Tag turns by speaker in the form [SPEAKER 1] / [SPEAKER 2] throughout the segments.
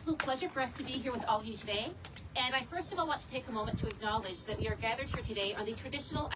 [SPEAKER 1] absolute pleasure for us to be here with all of you today. And I first of all want to take a moment to acknowledge that we are gathered here today on the traditional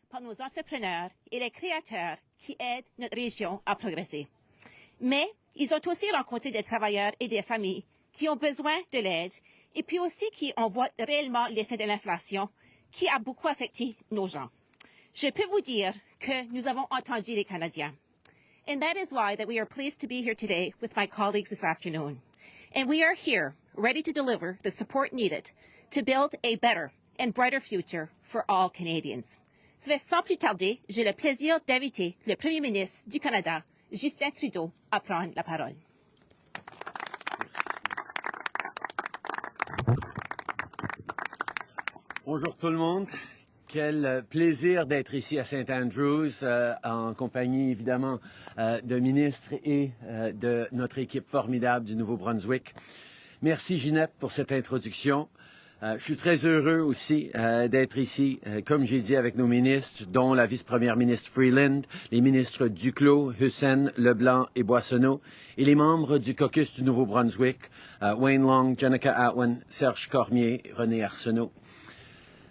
[SPEAKER 1] par nos entrepreneurs et les créateurs qui aident notre région à progresser. Mais ils ont aussi rencontré des travailleurs et des familles qui ont besoin de l'aide et puis aussi qui en voient réellement l'effet de l'inflation qui a beaucoup affecté nos gens. Je peux vous dire que nous avons entendu les Canadiens. And that is why that we are pleased to be here today with my colleagues this afternoon. And we are here ready to deliver the support needed to build a better and brighter future for all Canadians. Sans plus tarder, j'ai le plaisir d'inviter le Premier ministre du Canada, Justin Trudeau, à prendre la parole.
[SPEAKER 2] Bonjour tout le monde. Quel plaisir d'être ici à St. Andrews en compagnie évidemment de ministres et de notre équipe formidable du Nouveau-Brunswick. Merci Ginette pour cette introduction. Je suis très heureux aussi d'être ici, comme j'ai dit, avec nos ministres, dont la vice-première ministre Freeland, les ministres Duclos, Hussein, Leblanc et Boissonneau, et les membres du caucus du Nouveau-Brunswick, Wayne Long, Jenica Atwin, Serge Cormier, René Arsenault.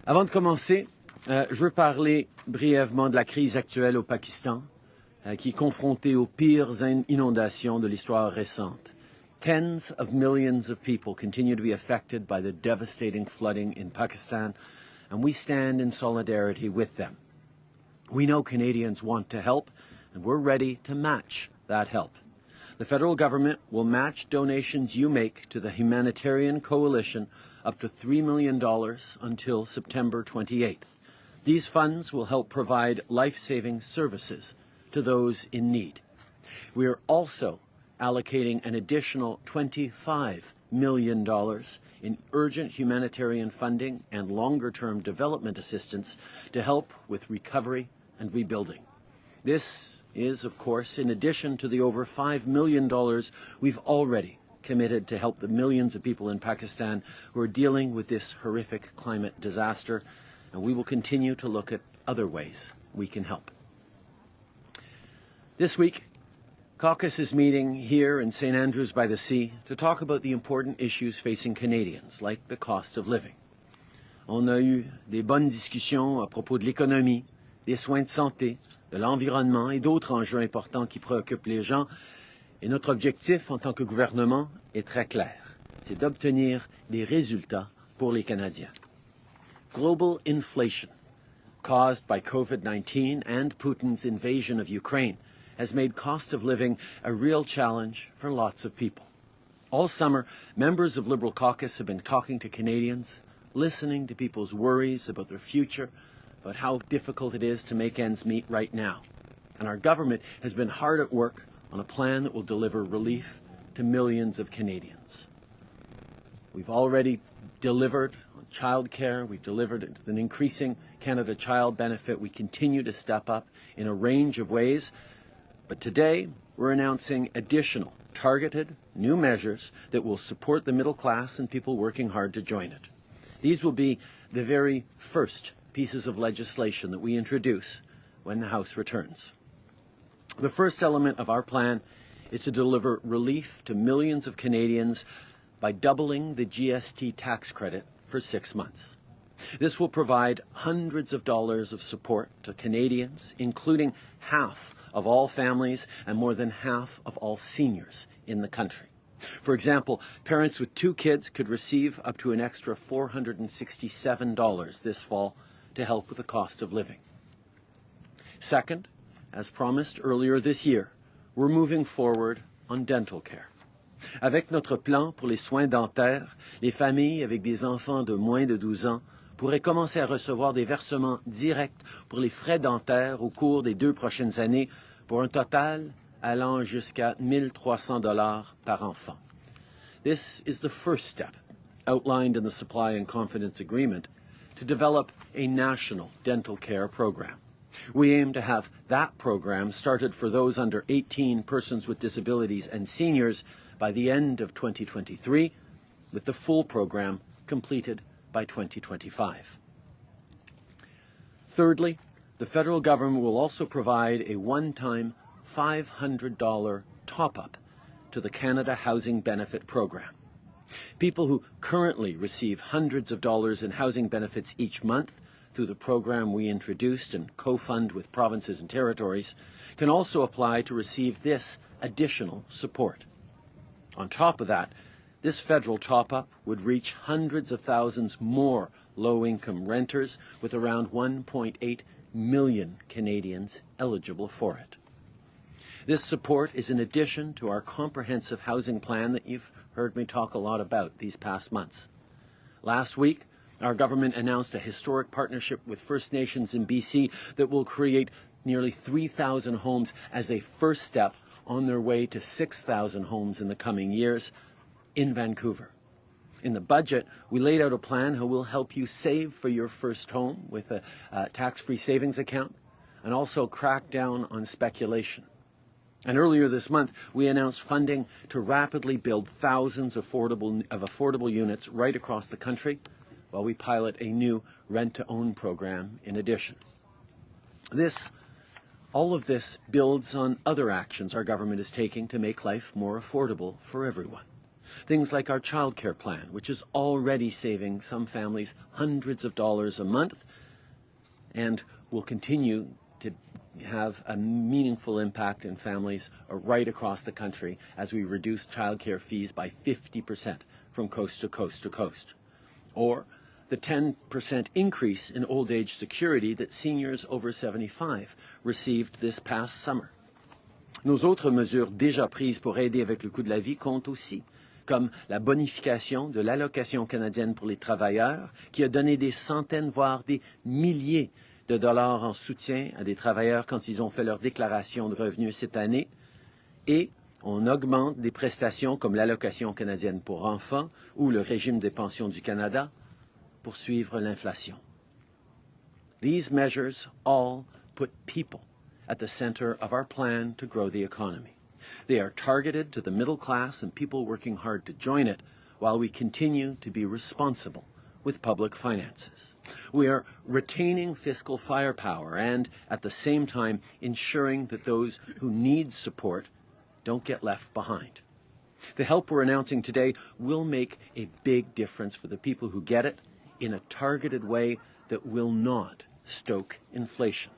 [SPEAKER 2] Avant de commencer, je veux parler brièvement de la crise actuelle au Pakistan, qui est confrontée aux pires inondations de l'histoire récente. Tens of millions of people continue to be affected by the devastating flooding in Pakistan, and we stand in solidarity with them. We know Canadians want to help, and we're ready to match that help. The federal government will match donations you make to the humanitarian coalition up to $3 million until September 28th. These funds will help provide life-saving services to those in need. We are also allocating an additional $25 million in urgent humanitarian funding and longer-term development assistance to help with recovery and rebuilding. This is, of course, in addition to the over $5 million we've already committed to help the millions of people in Pakistan who are dealing with this horrific climate disaster, and we will continue to look at other ways we can help. This week, Caucus is meeting here in St. Andrews by the Sea to talk about the important issues facing Canadians, like the cost of living. On a eu des bonnes discussions à propos de l'économie, des soins de santé, de l'environnement et d'autres enjeux importants qui préoccupent les gens. Et notre objectif en tant que gouvernement est très clair. C'est d'obtenir des résultats pour les Canadiens. Global inflation, caused by COVID-19 and Putin's invasion of Ukraine, has made cost of living a real challenge for lots of people. All summer, members of Liberal Caucus have been talking to Canadians, listening to people's worries about their future, about how difficult it is to make ends meet right now. And our government has been hard at work on a plan that will deliver relief to millions of Canadians. We've already delivered on childcare, we've delivered an increasing Canada Child Benefit, we continue to step up in a range of ways. But today, we're announcing additional, targeted, new measures that will support the middle class and people working hard to join it. These will be the very first pieces of legislation that we introduce when the House returns. The first element of our plan is to deliver relief to millions of Canadians by doubling the GST tax credit for 6 months. This will provide hundreds of dollars of support to Canadians, including half of all families and more than half of all seniors in the country. For example, parents with 2 kids could receive up to an extra $467 this fall to help with the cost of living. Second, as promised earlier this year, we're moving forward on dental care. Avec notre plan pour les soins dentaires, les familles avec des enfants de moins de 12 ans pourraient commencer à recevoir des versements directs pour les frais dentaires au cours des 2 prochaines années pour un total allant jusqu'à 1 300 $ par enfant. This is the first step, outlined in the Supply and Confidence Agreement, to develop a national dental care program. We aim to have that program started for those under 18, persons with disabilities, and seniors by the end of 2023, with the full program completed by 2025. Thirdly, the federal government will also provide a one-time $500 top-up to the Canada Housing Benefit Program. People who currently receive hundreds of dollars in housing benefits each month through the program we introduced and co-fund with provinces and territories can also apply to receive this additional support. On top of that, this federal top-up would reach hundreds of thousands more low-income renters, with around 1.8 million Canadians eligible for it. This support is in addition to our comprehensive housing plan that you've heard me talk a lot about these past months. Last week, our government announced a historic partnership with First Nations in BC that will create nearly 3,000 homes as a first step on their way to 6,000 homes in the coming years in Vancouver. In the budget, we laid out a plan that will help you save for your first home with a tax-free savings account and also crack down on speculation. And earlier this month, we announced funding to rapidly build thousands of affordable units right across the country while we pilot a new rent-to-own program in addition. All of this builds on other actions our government is taking to make life more affordable for everyone. Things like our childcare plan, which is already saving some families hundreds of dollars a month and will continue to have a meaningful impact in families right across the country as we reduce childcare fees by 50% from coast to coast to coast. Or the 10% increase in old age security that seniors over 75 received this past summer. Nos autres mesures déjà prises pour aider avec le coût de la vie comptent aussi, comme la bonification de l'allocation canadienne pour les travailleurs, qui a donné des centaines, voire des milliers de dollars en soutien à des travailleurs quand ils ont fait leur déclaration de revenus cette année, et on augmente des prestations comme l'allocation canadienne pour enfants ou le régime des pensions du Canada pour suivre l'inflation. These measures all put people at the center of our plan to grow the economy. They are targeted to the middle class and people working hard to join it while we continue to be responsible with public finances. We are retaining fiscal firepower and, at the same time, ensuring that those who need support don't get left behind. The help we're announcing today will make a big difference for the people who get it in a targeted way that will not stoke inflation.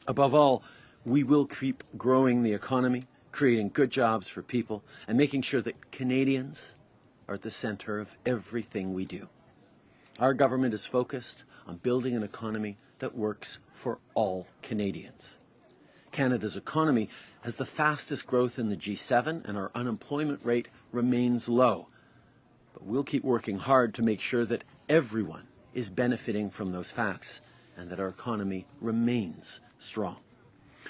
[SPEAKER 2] Above all, we will keep growing the economy, creating good jobs for people, and making sure that Canadians are at the center of everything we do. Our government is focused on building an economy that works for all Canadians. Canada's economy has the fastest growth in the G7, and our unemployment rate remains low. But we'll keep working hard to make sure that everyone is benefiting from those facts and that our economy remains strong.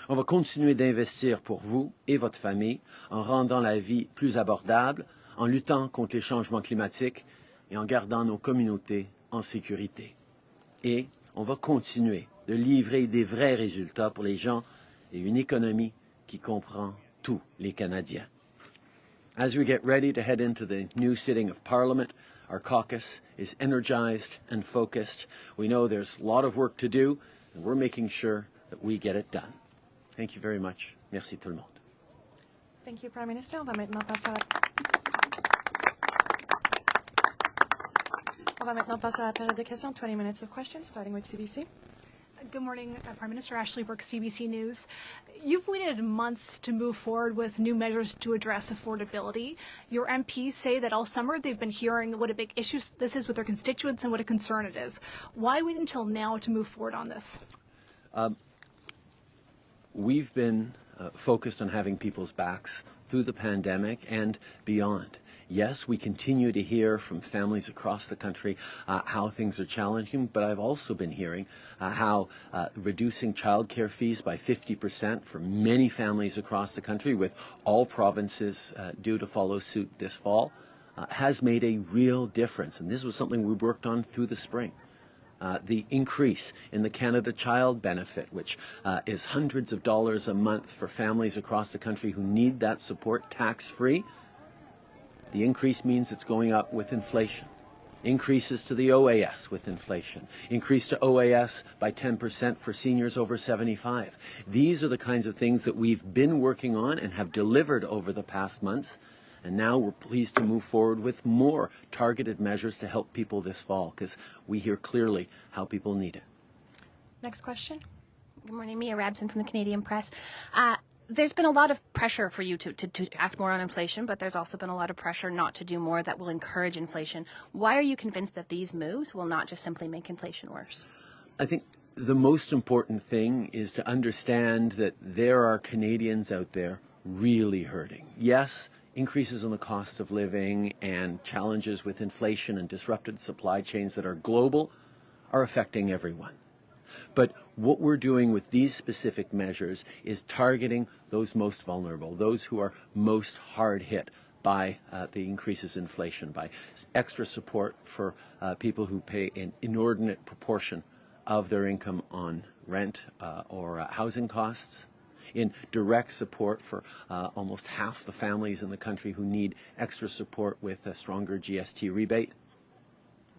[SPEAKER 2] On va continuer d'investir pour vous et votre famille en rendant la vie plus abordable, en luttant contre les changements climatiques et en gardant nos communautés en sécurité. Et on va continuer de livrer des vrais résultats pour les gens et une économie qui comprend tous les Canadiens. As we get ready to head into the new sitting of Parliament, our caucus is energized and focused. We know there's a lot of work to do, and we're making sure that we get it done. Thank you very much. Merci tout le monde.
[SPEAKER 3] Thank you, Prime Minister. On va maintenant passer à la période de questions, 20 minutes of questions, starting with CBC.
[SPEAKER 4] Good morning, Prime Minister. Ashley Brooks, CBC News. You've waited months to move forward with new measures to address affordability. Your MPs say that all summer they've been hearing what a big issue this is with their constituents and what a concern it is. Why wait until now to move forward on this?
[SPEAKER 2] We've been focused on having people's backs through the pandemic and beyond. Yes, we continue to hear from families across the country how things are challenging, but I've also been hearing how reducing childcare fees by 50% for many families across the country, with all provinces due to follow suit this fall, has made a real difference. And this was something we worked on through the spring. The increase in the Canada Child Benefit, which is hundreds of dollars a month for families across the country who need that support tax-free. The increase means it's going up with inflation. Increases to the OAS with inflation. Increase to OAS by 10% for seniors over 75. These are the kinds of things that we've been working on and have delivered over the past months. And now we're pleased to move forward with more targeted measures to help people this fall, because we hear clearly how people need it.
[SPEAKER 3] Next question.
[SPEAKER 5] Good morning, Mia Rabson from the Canadian Press. There's been a lot of pressure for you to act more on inflation, but there's also been a lot of pressure not to do more that will encourage inflation. Why are you convinced that these moves will not just simply make inflation worse?
[SPEAKER 2] I think the most important thing is to understand that there are Canadians out there really hurting. Yes, increases in the cost of living and challenges with inflation and disrupted supply chains that are global are affecting everyone. But what we're doing with these specific measures is targeting those most vulnerable, those who are most hard hit by the increases in inflation, by extra support for people who pay an inordinate proportion of their income on rent or housing costs, in direct support for almost half the families in the country who need extra support with a stronger GST rebate,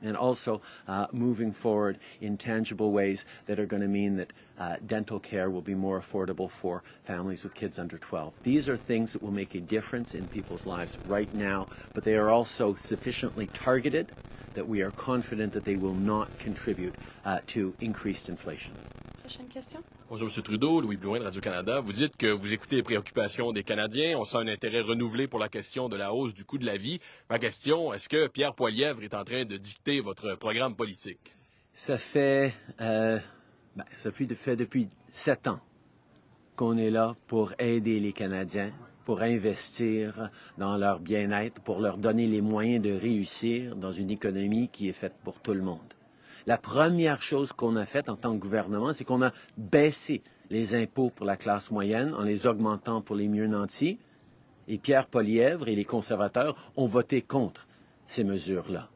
[SPEAKER 2] and also moving forward in tangible ways that are going to mean that dental care will be more affordable for families with kids under 12. These are things that will make a difference in people's lives right now, but they are also sufficiently targeted that we are confident that they will not contribute to increased inflation.
[SPEAKER 3] Prochaine question.
[SPEAKER 6] Bonjour, M. Trudeau, Louis Blouin de Radio-Canada. Vous dites que vous écoutez les préoccupations des Canadiens. On sent un intérêt renouvelé pour la question de la hausse du coût de la vie. Ma question, est-ce que Pierre Poilievre est en train de dicter votre programme politique?
[SPEAKER 2] Ça fait depuis 7 ans qu'on est là pour aider les Canadiens, pour investir dans leur bien-être, pour leur donner les moyens de réussir dans une économie qui est faite pour tout le monde. La première chose qu'on a faite en tant que gouvernement, c'est qu'on a baissé les impôts pour la classe moyenne en les augmentant pour les mieux nantis. Et Pierre Poilievre et les conservateurs ont voté contre ces mesures-là.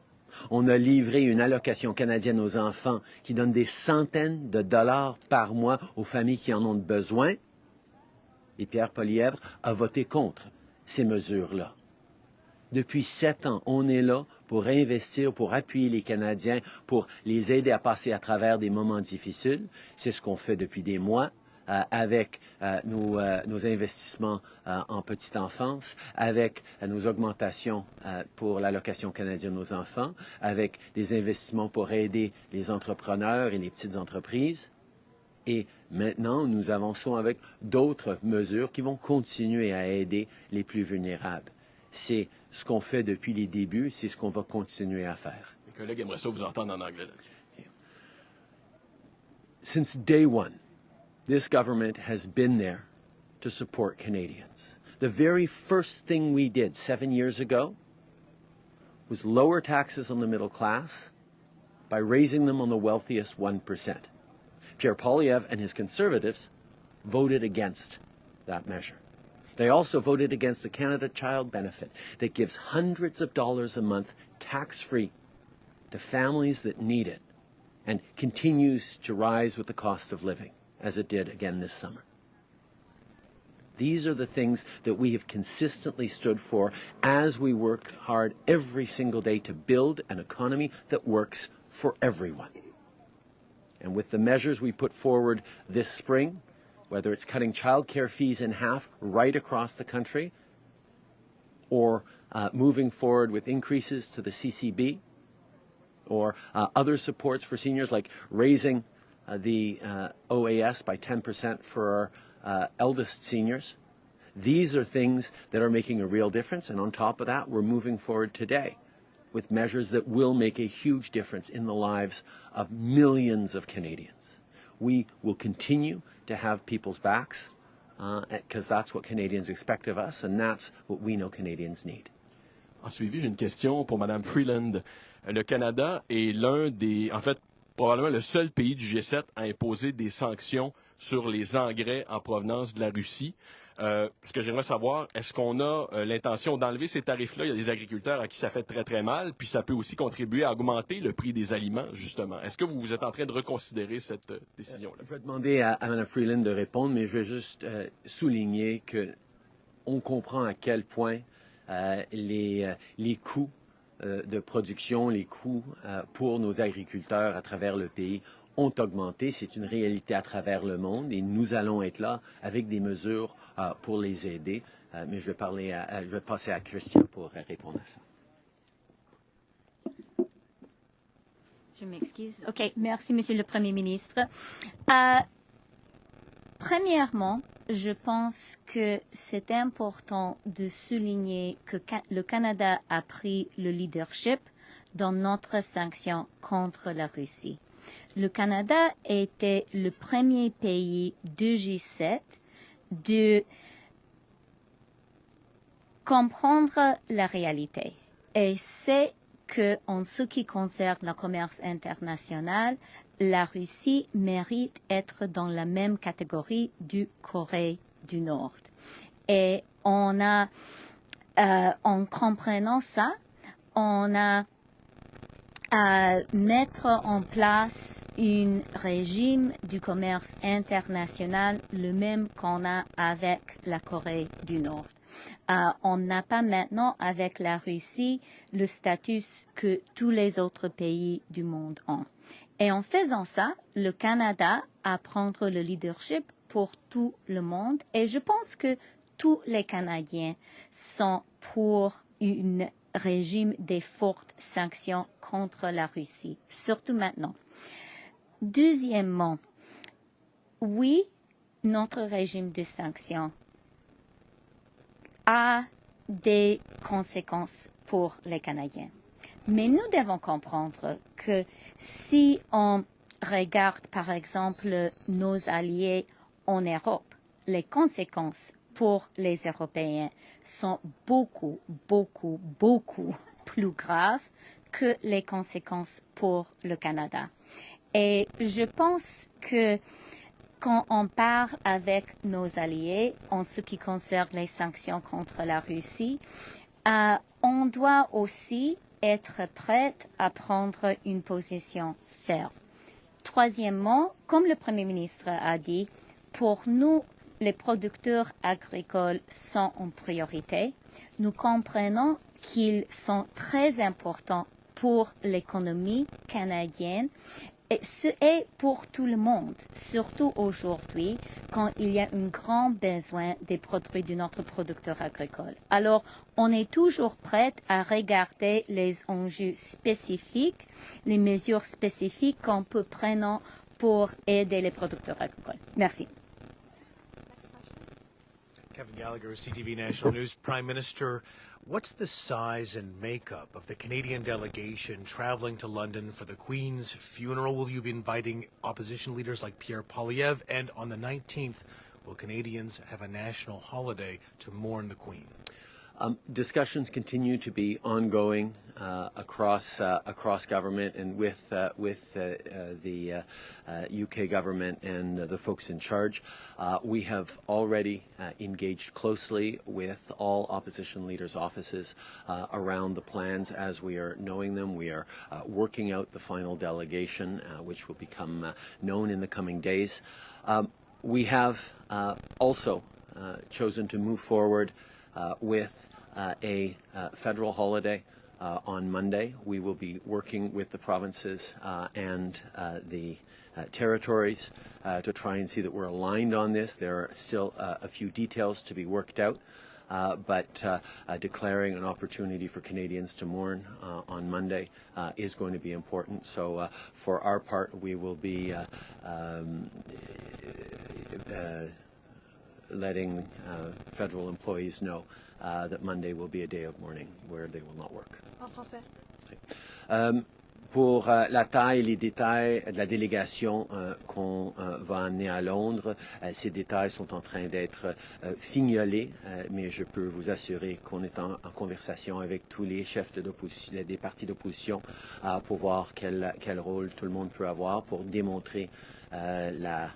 [SPEAKER 2] On a livré une allocation canadienne aux enfants qui donne des centaines de dollars par mois aux familles qui en ont besoin. Et Pierre Poilievre a voté contre ces mesures-là. Depuis 7 ans, on est là pour investir, pour appuyer les Canadiens, pour les aider à passer à travers des moments difficiles. C'est ce qu'on fait depuis des mois avec nos investissements en petite enfance, avec nos augmentations pour l'allocation canadienne aux enfants, avec des investissements pour aider les entrepreneurs et les petites entreprises. Et maintenant, nous avançons avec d'autres mesures qui vont continuer à aider les plus vulnérables. C'est ce qu'on fait depuis les débuts, c'est ce qu'on va continuer à faire.
[SPEAKER 6] Mes collègues aimeraient ça vous entendre en anglais là-dessus.
[SPEAKER 2] Since day one, this government has been there to support Canadians. The very first thing we did 7 years ago was lower taxes on the middle class by raising them on the wealthiest 1%. Pierre Poilievre and his Conservatives voted against that measure. They also voted against the Canada Child Benefit that gives hundreds of dollars a month tax-free to families that need it and continues to rise with the cost of living, as it did again this summer. These are the things that we have consistently stood for as we work hard every single day to build an economy that works for everyone. And with the measures we put forward this spring, whether it's cutting childcare fees in half right across the country, or moving forward with increases to the CCB, or other supports for seniors like raising the OAS by 10% for our eldest seniors. These are things that are making a real difference, and on top of that, we're moving forward today with measures that will make a huge difference in the lives of millions of Canadians. We will continue to have people's backs because that's what Canadians expect of us, and that's what we know Canadians need.
[SPEAKER 6] En suivi, j'ai une question pour Mme Freeland. Le Canada est en fait, probablement le seul pays du G7 à imposer des sanctions sur les engrais en provenance de la Russie. Ce que j'aimerais savoir, est-ce qu'on a l'intention d'enlever ces tarifs-là? Il y a des agriculteurs à qui ça fait très, très mal, puis ça peut aussi contribuer à augmenter le prix des aliments, justement. Est-ce que vous êtes en train de reconsidérer cette décision-là?
[SPEAKER 2] Je vais demander à Mme Freeland de répondre, mais je vais juste souligner qu'on comprend à quel point les coûts de production, les coûts pour nos agriculteurs à travers le pays ont augmenté. C'est une réalité à travers le monde et nous allons être là avec des mesures pour les aider. Mais je vais passer à Christian pour répondre à ça.
[SPEAKER 7] Je m'excuse. OK, merci, Monsieur le Premier ministre. Premièrement, je pense que c'est important de souligner que le Canada a pris le leadership dans notre sanction contre la Russie. Le Canada était le premier pays du G7 de comprendre la réalité. Et c'est que, en ce qui concerne le commerce international, la Russie mérite d'être dans la même catégorie du Corée du Nord. Et en comprenant ça, on a à mettre en place un régime du commerce international, le même qu'on a avec la Corée du Nord. On n'a pas maintenant avec la Russie le statut que tous les autres pays du monde ont. Et en faisant ça, le Canada a prendre le leadership pour tout le monde. Et je pense que tous les Canadiens sont pour un régime des fortes sanctions contre la Russie, surtout maintenant. Deuxièmement, oui, notre régime de sanctions a des conséquences pour les Canadiens. Mais nous devons comprendre que si on regarde, par exemple, nos alliés en Europe, les conséquences pour les Européens sont beaucoup, beaucoup, beaucoup plus graves que les conséquences pour le Canada. Et je pense que quand on parle avec nos alliés en ce qui concerne les sanctions contre la Russie, on doit aussi être prêt à prendre une position ferme. Troisièmement, comme le Premier ministre a dit, pour nous, les producteurs agricoles sont en priorité. Nous comprenons qu'ils sont très importants pour l'économie canadienne et pour tout le monde, surtout aujourd'hui, quand il y a un grand besoin des produits de notre producteur agricole. Alors, on est toujours prêt à regarder les enjeux spécifiques, les mesures spécifiques qu'on peut prendre pour aider les producteurs agricoles. Merci.
[SPEAKER 8] Kevin Gallagher, CTV National News. Prime Minister, what's the size and makeup of the Canadian delegation traveling to London for the Queen's funeral? Will you be inviting opposition leaders like Pierre Poilievre? And on the 19th, will Canadians have a national holiday to mourn the Queen?
[SPEAKER 2] Discussions continue to be ongoing across government and with the UK government and the folks in charge. We have already engaged closely with all opposition leaders' offices around the plans as we are knowing them. We are working out the final delegation, which will become known in the coming days. We have also chosen to move forward with a federal holiday on Monday. We will be working with the provinces and the territories to try and see that we're aligned on this. There are still a few details to be worked out, but declaring an opportunity for Canadians to mourn on Monday is going to be important. So for our part, we will be letting federal employees know that Monday will be a day of mourning where they will not work. Pour la taille et les détails de la délégation qu'on va amener à Londres, ces détails sont en train d'être fignolés, mais je peux vous assurer qu'on est en conversation avec tous les chefs des partis d'opposition pour voir quel rôle tout le monde peut avoir pour démontrer la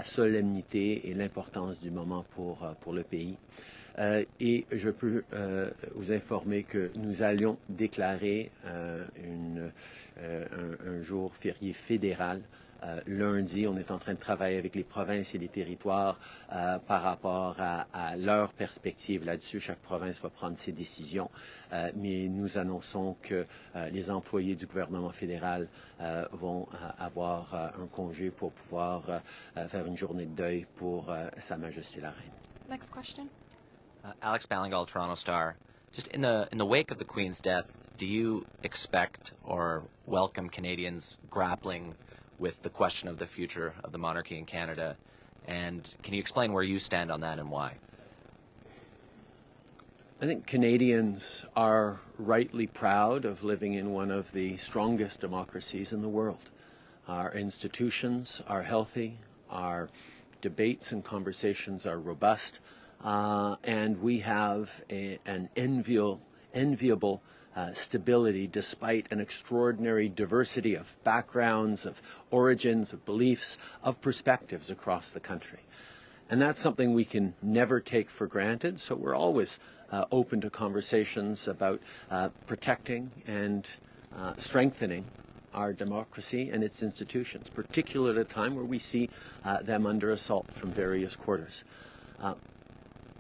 [SPEAKER 2] solennité et l'importance du moment pour le pays. Et je peux vous informer que nous allions déclarer un jour férié fédéral. Lundi, on est en train de travailler avec les provinces et les territoires par rapport à leur perspective là-dessus. Chaque province va prendre ses décisions, mais nous annonçons que les employés du gouvernement fédéral vont avoir un congé pour pouvoir faire une journée de deuil pour Sa Majesté la Reine.
[SPEAKER 3] Next question.
[SPEAKER 9] Alex Ballingall, Toronto Star. Just in the wake of the Queen's death, do you expect or welcome Canadians grappling with the question of the future of the monarchy in Canada? And can you explain where you stand on that and why?
[SPEAKER 2] I think Canadians are rightly proud of living in one of the strongest democracies in the world. Our institutions are healthy, our debates and conversations are robust, and we have an enviable stability despite an extraordinary diversity of backgrounds, of origins, of beliefs, of perspectives across the country. And that's something we can never take for granted, so we're always open to conversations about protecting and strengthening our democracy and its institutions, particularly at a time where we see them under assault from various quarters.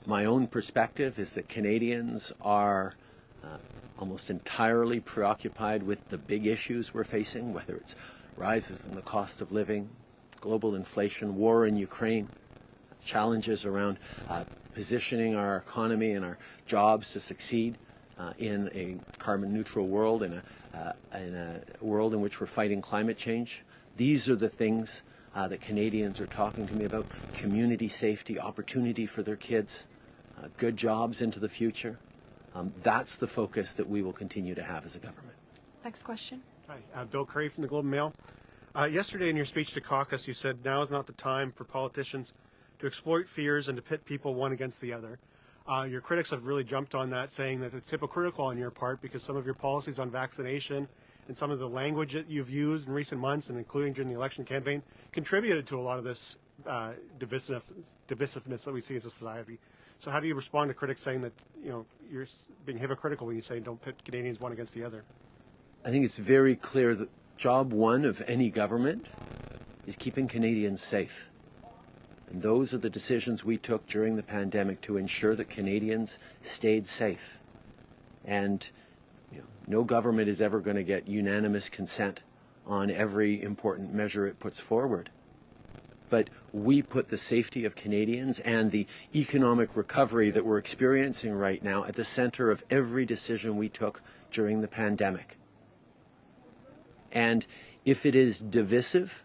[SPEAKER 2] My own perspective is that Canadians are almost entirely preoccupied with the big issues we're facing, whether it's rises in the cost of living, global inflation, war in Ukraine, challenges around positioning our economy and our jobs to succeed in a carbon-neutral world, in a world in which we're fighting climate change. These are the things that Canadians are talking to me about: community safety, opportunity for their kids, good jobs into the future. That's the focus that we will continue to have as a government.
[SPEAKER 3] Next question.
[SPEAKER 10] Hi, Bill Curry from the Globe and Mail. Yesterday in your speech to caucus, you said now is not the time for politicians to exploit fears and to pit people one against the other. Your critics have really jumped on that, saying that it's hypocritical on your part because some of your policies on vaccination and some of the language that you've used in recent months, and including during the election campaign, contributed to a lot of this divisiveness that we see as a society. So how do you respond to critics saying that you're being hypocritical when you say don't pit Canadians one against the other?
[SPEAKER 2] I think it's very clear that job one of any government is keeping Canadians safe. And those are the decisions we took during the pandemic to ensure that Canadians stayed safe. And no government is ever going to get unanimous consent on every important measure it puts forward. But we put the safety of Canadians and the economic recovery that we're experiencing right now at the center of every decision we took during the pandemic. And if it is divisive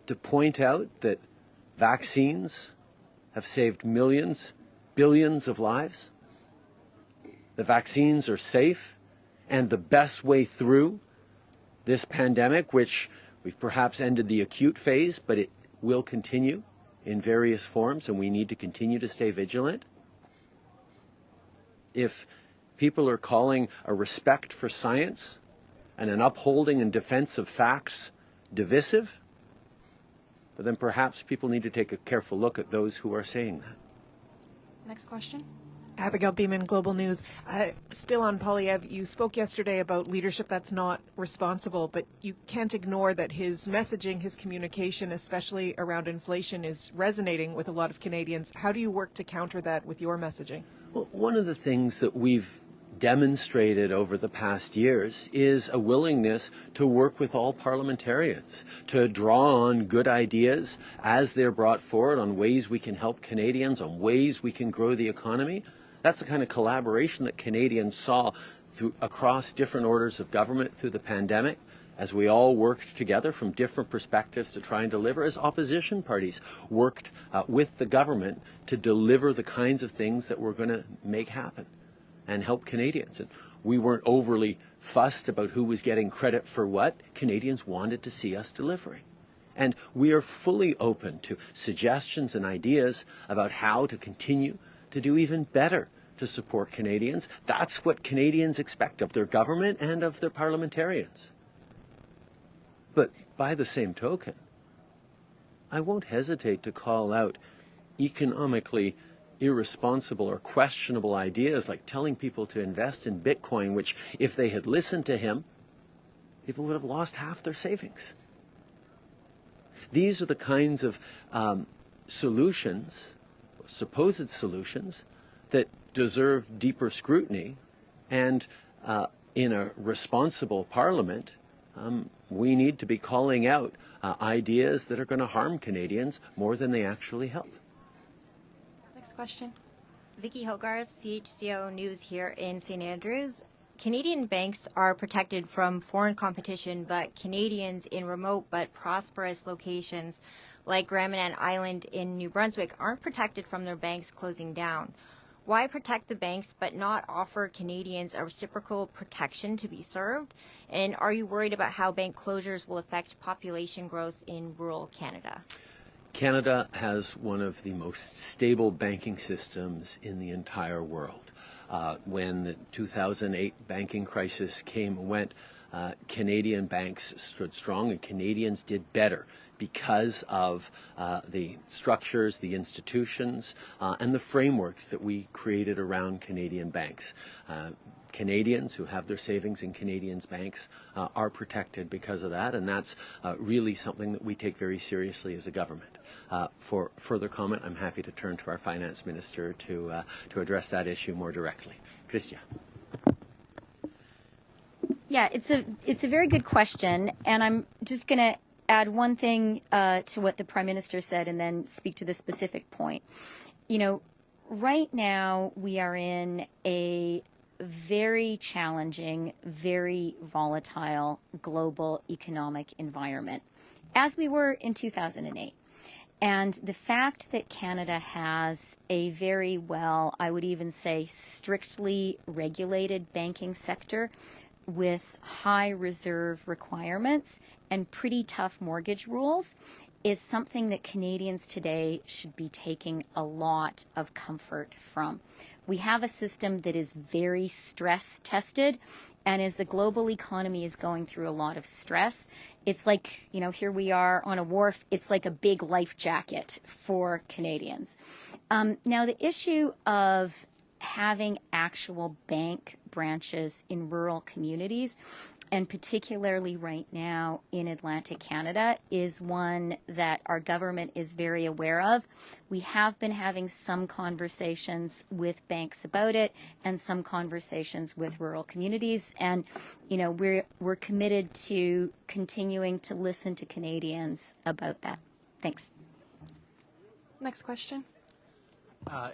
[SPEAKER 2] to point out that vaccines have saved millions, billions of lives, the vaccines are safe, and the best way through this pandemic, which we've perhaps ended the acute phase, but it will continue in various forms, and we need to continue to stay vigilant. If people are calling a respect for science and an upholding and defense of facts divisive, but then perhaps people need to take a careful look at those who are saying that.
[SPEAKER 3] Next question.
[SPEAKER 11] Abigail Beeman, Global News. Still on Poilievre, you spoke yesterday about leadership that's not responsible, but you can't ignore that his messaging, his communication, especially around inflation, is resonating with a lot of Canadians. How do you work to counter that with your messaging?
[SPEAKER 2] Well, one of the things that we've demonstrated over the past years is a willingness to work with all parliamentarians, to draw on good ideas as they're brought forward on ways we can help Canadians, on ways we can grow the economy. That's the kind of collaboration that Canadians saw across different orders of government through the pandemic, as we all worked together from different perspectives to try and deliver, as opposition parties worked with the government to deliver the kinds of things that we're going to make happen and help Canadians. And we weren't overly fussed about who was getting credit for what. Canadians wanted to see us delivering. And we are fully open to suggestions and ideas about how to continue to do even better to support Canadians. That's what Canadians expect of their government and of their parliamentarians. But by the same token, I won't hesitate to call out economically irresponsible or questionable ideas like telling people to invest in Bitcoin, which, if they had listened to him, people would have lost half their savings. These are the kinds of solutions, supposed solutions, that deserve deeper scrutiny. And in a responsible parliament, we need to be calling out ideas that are going to harm Canadians more than they actually help.
[SPEAKER 3] Next question.
[SPEAKER 12] Vicky Hogarth, CHCO News here in St. Andrews. Canadian banks are protected from foreign competition, but Canadians in remote but prosperous locations like Graminan Island in New Brunswick aren't protected from their banks closing down. Why protect the banks but not offer Canadians a reciprocal protection to be served? And are you worried about how bank closures will affect population growth in rural Canada?
[SPEAKER 2] Canada has one of the most stable banking systems in the entire world. When the 2008 banking crisis came and went, Canadian banks stood strong and Canadians did better because of the structures, the institutions, and the frameworks that we created around Canadian banks. Canadians who have their savings in Canadian banks are protected because of that, and that's really something that we take very seriously as a government. For further comment, I'm happy to turn to our finance minister to address that issue more directly. Christia.
[SPEAKER 7] Yeah, it's a very good question, and I'm just going to add one thing to what the Prime Minister said and then speak to the specific point. You know, right now we are in a very challenging, very volatile global economic environment, as we were in 2008. And the fact that Canada has a very well, I would even say, strictly regulated banking sector with high reserve requirements and pretty tough mortgage rules is something that Canadians today should be taking a lot of comfort from. We have a system that is very stress tested, and as the global economy is going through a lot of stress, it's like, you know, here we are on a wharf, it's like a big life jacket for Canadians. Now, the issue of having actual bank branches in rural communities, and particularly right now in Atlantic Canada, is one that our government is very aware of. We have been having some conversations with banks about it and some conversations with rural communities, and you know, we're committed to continuing to listen to Canadians about that. Thanks.
[SPEAKER 3] Next question.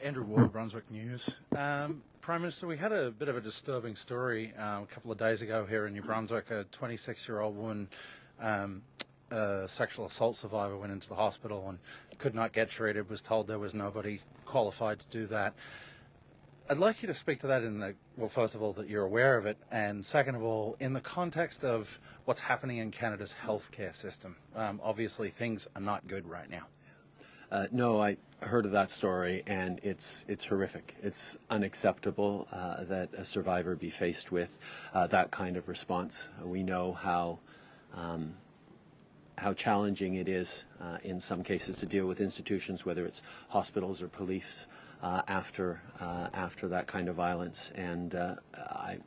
[SPEAKER 13] Andrew Ward, Brunswick News. Prime Minister, we had a bit of a disturbing story a couple of days ago here in New Brunswick. A 26-year-old woman, a sexual assault survivor, went into the hospital and could not get treated, was told there was nobody qualified to do that. I'd like you to speak to that in the, well, first of all, that you're aware of it, and second of all, in the context of what's happening in Canada's healthcare system. Obviously, things are not good right now.
[SPEAKER 2] No, I heard of that story, and it's horrific. It's unacceptable that a survivor be faced with that kind of response. We know how challenging it is in some cases to deal with institutions, whether it's hospitals or police, after that kind of violence. And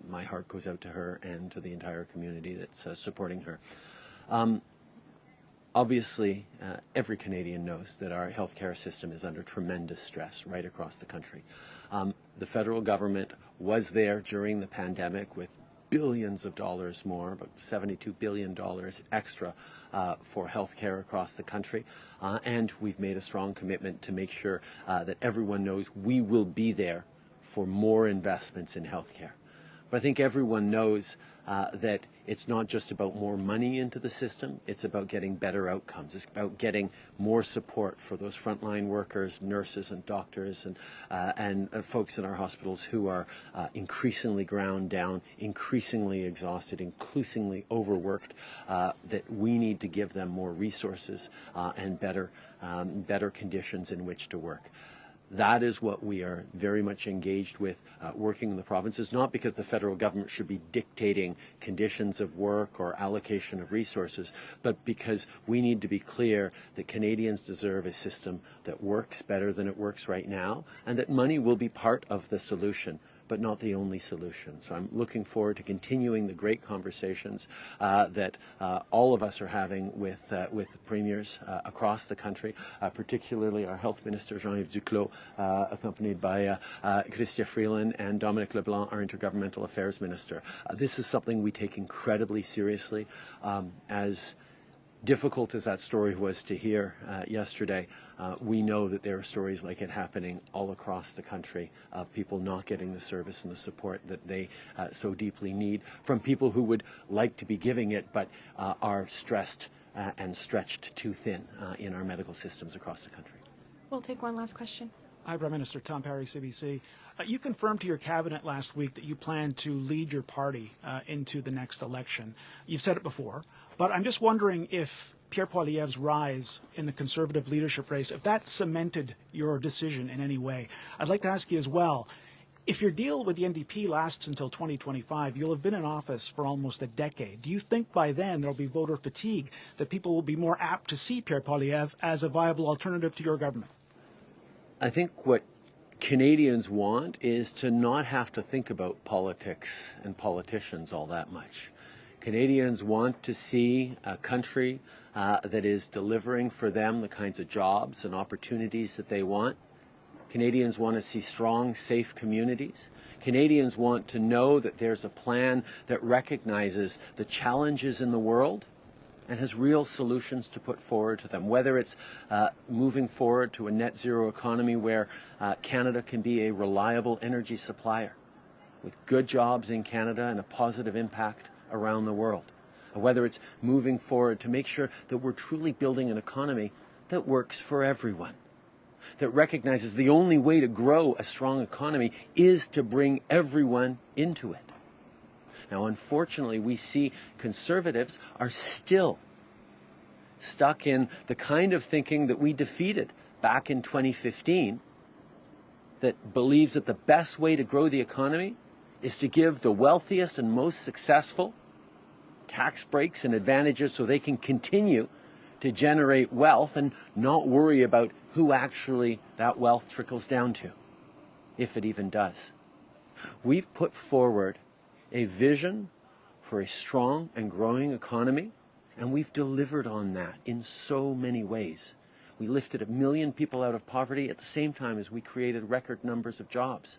[SPEAKER 2] my heart goes out to her and to the entire community that's supporting her. Obviously, every Canadian knows that our healthcare system is under tremendous stress right across the country. The federal government was there during the pandemic with billions of dollars more, about $72 billion extra for healthcare across the country. And we've made a strong commitment to make sure that everyone knows we will be there for more investments in healthcare. But I think everyone knows that it's not just about more money into the system, it's about getting better outcomes. It's about getting more support for those frontline workers, nurses and doctors and folks in our hospitals who are increasingly ground down, increasingly exhausted, increasingly overworked, that we need to give them more resources and better conditions in which to work. That is what we are very much engaged with working in the provinces, not because the federal government should be dictating conditions of work or allocation of resources, but because we need to be clear that Canadians deserve a system that works better than it works right now, and that money will be part of the solution, but not the only solution. So I'm looking forward to continuing the great conversations that all of us are having with premiers across the country, particularly our Health Minister, Jean-Yves Duclos, accompanied by Chrystia Freeland and Dominic LeBlanc, our Intergovernmental Affairs Minister. This is something we take incredibly seriously. As difficult as that story was to hear yesterday, we know that there are stories like it happening all across the country of people not getting the service and the support that they so deeply need from people who would like to be giving it but are stressed and stretched too thin in our medical systems across the country.
[SPEAKER 3] We'll take one last question.
[SPEAKER 14] Hi, Prime Minister Tom Perry, CBC. You confirmed to your cabinet last week that you plan to lead your party into the next election. You've said it before, but I'm just wondering if Pierre Poilievre's rise in the Conservative leadership race, if that cemented your decision in any way. I'd like to ask you as well, if your deal with the NDP lasts until 2025, you'll have been in office for almost a decade. Do you think by then there'll be voter fatigue, that people will be more apt to see Pierre Poilievre as a viable alternative to your government?
[SPEAKER 2] I think what Canadians want is to not have to think about politics and politicians all that much. Canadians want to see a country that is delivering for them the kinds of jobs and opportunities that they want. Canadians want to see strong, safe communities. Canadians want to know that there's a plan that recognizes the challenges in the world and has real solutions to put forward to them, whether it's moving forward to a net zero economy where Canada can be a reliable energy supplier with good jobs in Canada and a positive impact around the world, whether it's moving forward to make sure that we're truly building an economy that works for everyone, that recognizes the only way to grow a strong economy is to bring everyone into it. Now, unfortunately, we see Conservatives are still stuck in the kind of thinking that we defeated back in 2015, that believes that the best way to grow the economy is to give the wealthiest and most successful tax breaks and advantages so they can continue to generate wealth and not worry about who actually that wealth trickles down to, if it even does. We've put forward a vision for a strong and growing economy, and we've delivered on that in so many ways. We lifted 1 million people out of poverty at the same time as we created record numbers of jobs.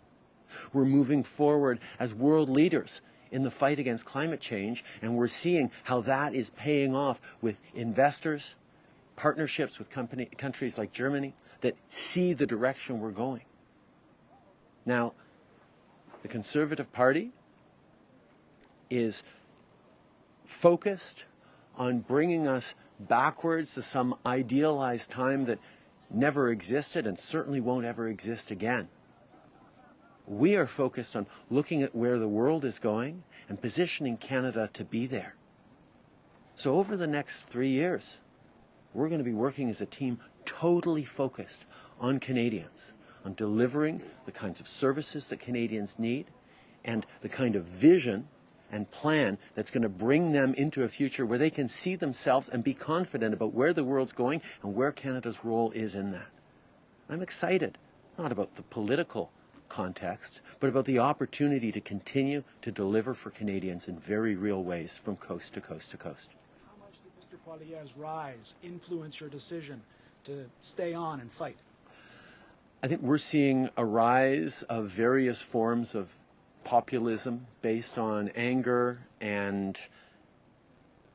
[SPEAKER 2] We're moving forward as world leaders in the fight against climate change, and we're seeing how that is paying off with investors, partnerships with countries like Germany that see the direction we're going. Now, the Conservative Party is focused on bringing us backwards to some idealized time that never existed and certainly won't ever exist again. We are focused on looking at where the world is going and positioning Canada to be there. So over the next 3 years, we're going to be working as a team totally focused on Canadians, on delivering the kinds of services that Canadians need and the kind of vision and plan that's going to bring them into a future where they can see themselves and be confident about where the world's going and where Canada's role is in that. I'm excited, not about the political context, but about the opportunity to continue to deliver for Canadians in very real ways from coast to coast to coast.
[SPEAKER 14] How much did Mr. Poilievre's rise influence your decision to stay on and fight?
[SPEAKER 2] I think we're seeing a rise of various forms of populism based on anger and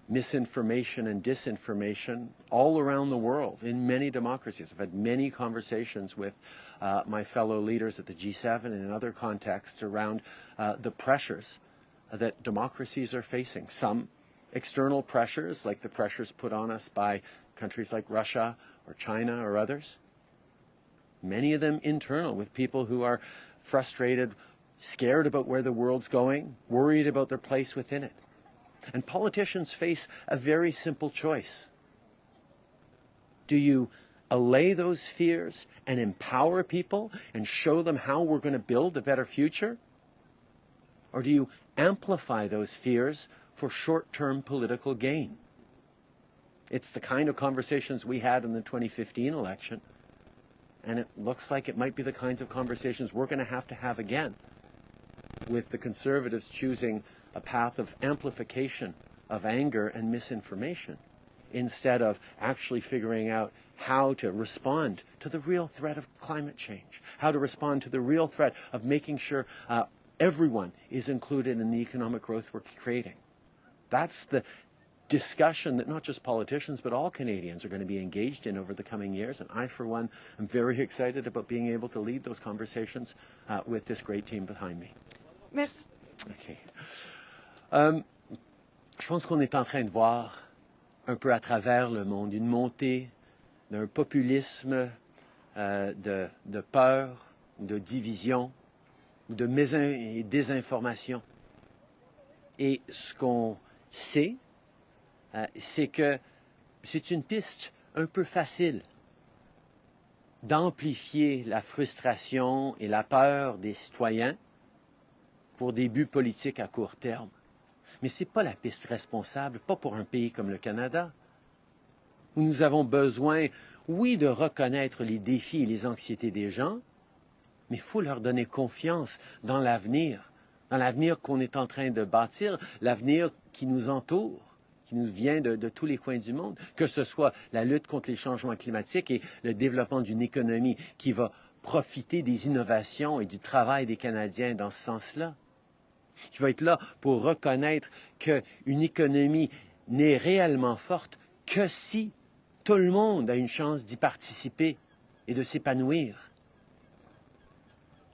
[SPEAKER 2] misinformation and disinformation all around the world in many democracies. I've had many conversations with my fellow leaders at the G7 and in other contexts around the pressures that democracies are facing. Some external pressures, like the pressures put on us by countries like Russia or China or others. Many of them internal, with people who are frustrated, scared about where the world's going, worried about their place within it. And politicians face a very simple choice. Do you allay those fears and empower people and show them how we're going to build a better future? Or do you amplify those fears for short-term political gain? It's the kind of conversations we had in the 2015 election, and it looks like it might be the kinds of conversations we're going to have again, with the Conservatives choosing a path of amplification of anger and misinformation instead of actually figuring out how to respond to the real threat of climate change, how to respond to the real threat of making sure everyone is included in the economic growth we're creating. That's the discussion that not just politicians but all Canadians are going to be engaged in over the coming years, and I, for one, am very excited about being able to lead those conversations with this great team behind me.
[SPEAKER 3] Merci.
[SPEAKER 2] Okay. Je pense qu'on est en train de voir un peu à travers le monde une montée d'un populisme de peur, de division, de désinformation. Et ce qu'on sait, c'est que c'est une piste un peu facile d'amplifier la frustration et la peur des citoyens pour des buts politiques à court terme. Mais ce n'est pas la piste responsable, pas pour un pays comme le Canada, où nous avons besoin, oui, de reconnaître les défis et les anxiétés des gens, mais il faut leur donner confiance dans l'avenir qu'on est en train de bâtir, l'avenir qui nous entoure, qui nous vient de tous les coins du monde, que ce soit la lutte contre les changements climatiques et le développement d'une économie qui va profiter des innovations et du travail des Canadiens dans ce sens-là, qui va être là pour reconnaître qu'une économie n'est réellement forte que si tout le monde a une chance d'y participer et de s'épanouir.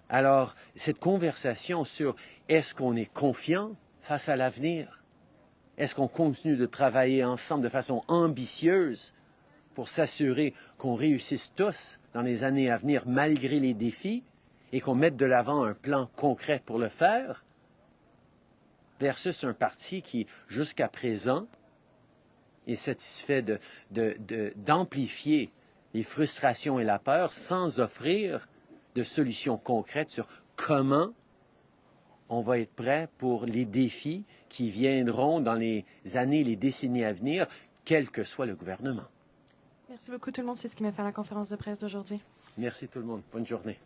[SPEAKER 2] Alors, cette conversation sur est-ce qu'on est confiant face à l'avenir? Est-ce qu'on continue de travailler ensemble de façon ambitieuse pour s'assurer qu'on réussisse tous dans les années à venir malgré les défis et qu'on mette de l'avant un plan concret pour le faire? Versus un parti qui, jusqu'à présent, est satisfait d'amplifier les frustrations et la peur sans offrir de solutions concrètes sur comment on va être prêt pour les défis qui viendront dans les années, les décennies à venir, quel que soit le gouvernement.
[SPEAKER 3] Merci beaucoup tout le monde. C'est ce qui m'a fait la conférence de presse d'aujourd'hui.
[SPEAKER 2] Merci tout le monde. Bonne journée.